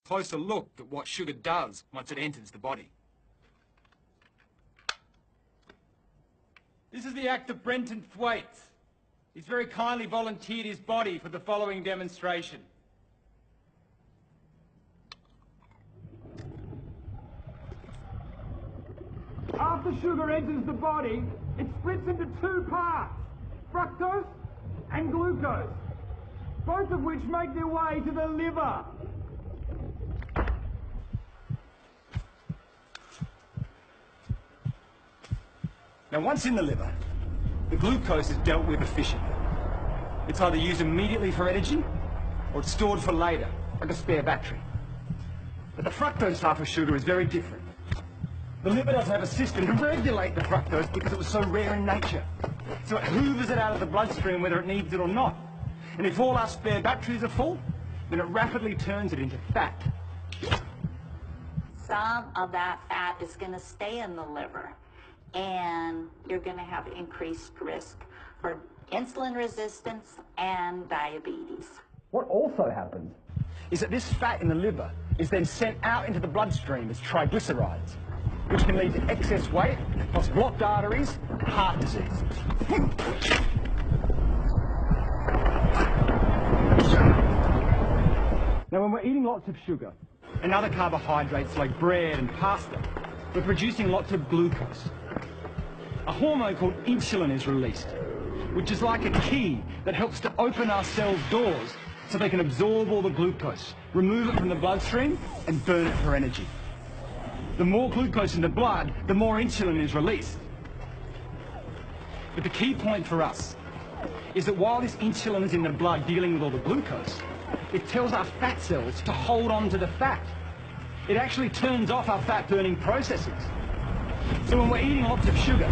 closer look at what sugar does once it enters the body. This is the actor Brenton Thwaites. He's very kindly volunteered his body for the following demonstration. After sugar enters the body, it splits into two parts, fructose and glucose, both of which make their way to the liver. Now, once in the liver, the glucose is dealt with efficiently. It's either used immediately for energy, or it's stored for later, like a spare battery. But the fructose type of sugar is very different. The liver doesn't have a system to regulate the fructose because it was so rare in nature. So it hoovers it out of the bloodstream whether it needs it or not. And if all our spare batteries are full, then it rapidly turns it into fat. Some of that fat is going to stay in the liver, and you're going to have increased risk for insulin resistance and diabetes. What also happens is that this fat in the liver is then sent out into the bloodstream as triglycerides, which can lead to excess weight, plus blocked arteries, and heart disease. Now, when we're eating lots of sugar and other carbohydrates like bread and pasta, we're producing lots of glucose. A hormone called insulin is released, which is like a key that helps to open our cells' doors so they can absorb all the glucose, remove it from the bloodstream, and burn it for energy. The more glucose in the blood, the more insulin is released. But the key point for us is that while this insulin is in the blood dealing with all the glucose, it tells our fat cells to hold on to the fat. It actually turns off our fat-burning processes. So when we're eating lots of sugar,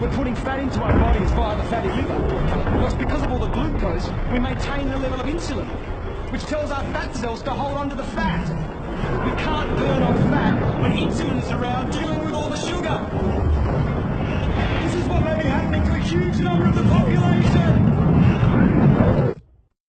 we're putting fat into our bodies via the fatty liver. Because of all the glucose, we maintain the level of insulin, which tells our fat cells to hold on to the fat. We can't burn off fat when insulin is around dealing with all the sugar.